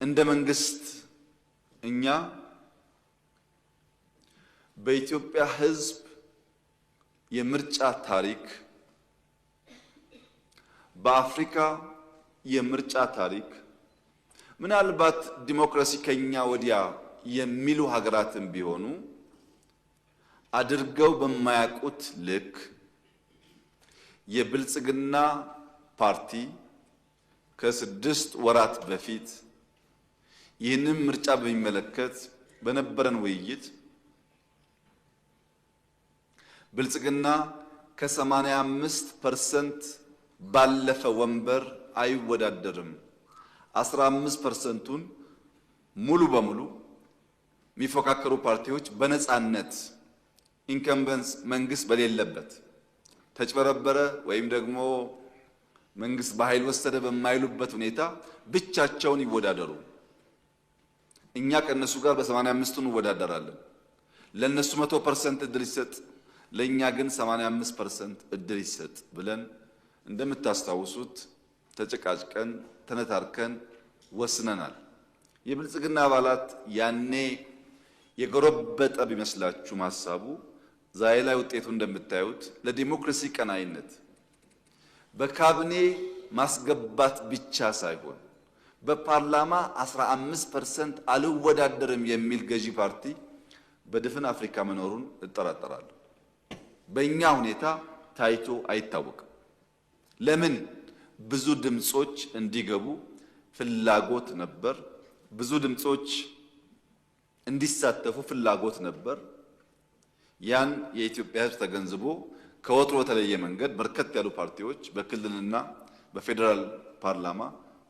እንደ መንግስት እኛ በኢትዮጵያ ሕዝብ የምርጫ ታሪክ በአፍሪካ የምርጫ ታሪክ ምናልባት ዲሞክራሲ ከኛ ወዲያ የሚሉ ሀገራትን ቢሆኑ አድርገው በማያውቁት ልክ የብልጽግና ፓርቲ ከ6 ወራት በፊት ይህንን ምርጫ በሚመለከት በነበረን ውይይት ብልጽግና ከ85% ባለፈ ወንበር አይወዳደርም 15%ን ሙሉ በሙሉ የሚፎካከሩ ፓርቲዎች በነጻነት ኢንከምበንስ መንግስት በሌለበት ተጭበረበረ ወይም ደግሞ መንግስት በኃይል ወሰደ በማይሉበት ሁኔታ ብቻቸውን ይወዳደሩ እኛ ከነሱ ጋር በ85ቱ እንወዳደራለን ለነሱ 100% እድል ይሰጥ ለኛ ግን 85% እድል ይሰጥ ብለን እንደምታስታውሱት ተጨቃጭቀን ተነታርከን ወስነናል የብልጽግና አባላት ያኔ የጎረበጠ ቢመስላችሁ ማሳቡ ዛሬ ላይ ውጤቱ እንደምታዩት ለዲሞክራሲ ቀናይነት በካቢኔ ማስገባት ብቻ ሳይሆን በፓርላማ 15% አልወዳደርም የሚል ገዢ ፓርቲ በድፍን አፍሪካ መኖሩን እጠራጠራለሁ በእኛ ሁኔታ ታይቶ አይታወቅም ለምን ብዙ ድምጾች እንዲገቡ ፍላጎት ነበር ብዙ ድምጾች እንዲሳተፉ ፍላጎት ነበር ያን የኢትዮጵያ ሕዝብ ተገንዝቦ ከወትሮ በተለየ መንገድ በርከት ያሉ ፓርቲዎች በክልልና በፌደራል ፓርላማ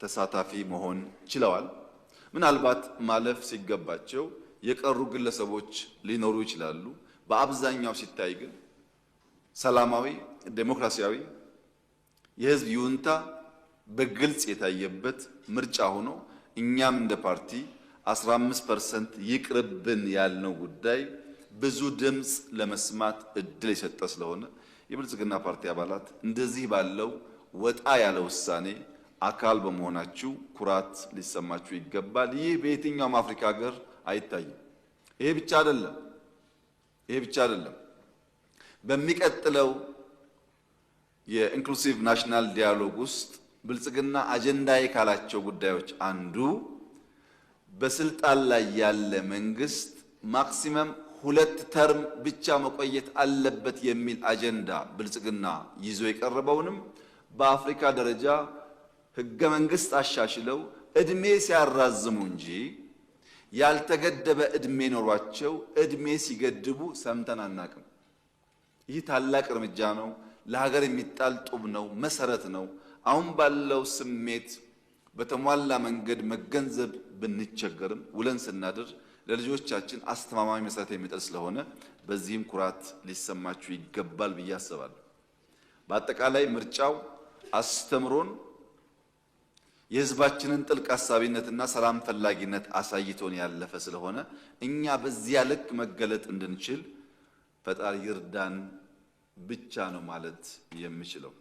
ተሳታፊ መሆን ችለዋል ምናልባት ማለፍ ሲገባቸው የቀሩ ግለሰቦች ሊኖሩ ይችላሉ በአብዛኛው ሲታይ ግን ሰላማዊ ዴሞክራሲያዊ የህዝብ ይሁንታ በግልጽ የታየበት ምርጫ ሆኖ እኛም እንደ ፓርቲ 15% ይቅርብን ያልነው ጉዳይ ብዙ ድምጽ ለመስማት እድል የሰጠ ስለሆነ የብልጽግና ፓርቲ አባላት እንደዚህ ባለው ወጣ ያለ ውሳኔ አካል በመሆናችሁ ኩራት ሊሰማችሁ ይገባል ይህ በየትኛውም አፍሪካ ሀገር አይታይም ይሄ ብቻ አይደለም በሚቀጥለው የኢንክሉሲቭ ናሽናል ዲያሎግ ውስጥ ብልጽግና አጀንዳዬ ካላቸው ጉዳዮች አንዱ በስልጣን ላይ ያለ መንግስት ማክሲመም 2 ተርም ብቻ መቆየት አለበት የሚል አጀንዳ ብልጽግና ይዞ የቀረበውንም በአፍሪካ ደረጃ ህገ መንግስት አሻሽለው እድሜ ሲያራዝሙ እንጂ ያልተገደበ እድሜ ኖሯቸው እድሜ ሲገድቡ ሰምተን አናቅም ይህ ታላቅ እርምጃ ነው ለሀገር የሚጣል ጡብ ነው መሰረት ነው አሁን ባለው ስሜት በተሟላ መንገድ መገንዘብ ብንቸገርም ውለን ስናድር ለልጆቻችን አስተማማኝ መሰረት የሚጥል ስለሆነ በዚህም ኩራት ሊሰማችሁ ይገባል ብዬ አስባለሁ በአጠቃላይ ምርጫው አስተምሮን የህዝባችንን ጥልቅ ሐሳቢነትና ሰላም ፈላጊነት አሳይቶን ያለፈ ስለሆነ እኛ በዚያ ልክ መገለጥ እንድንችል ፈጣሪ ይርዳን ብቻ ነው ማለት የምችለው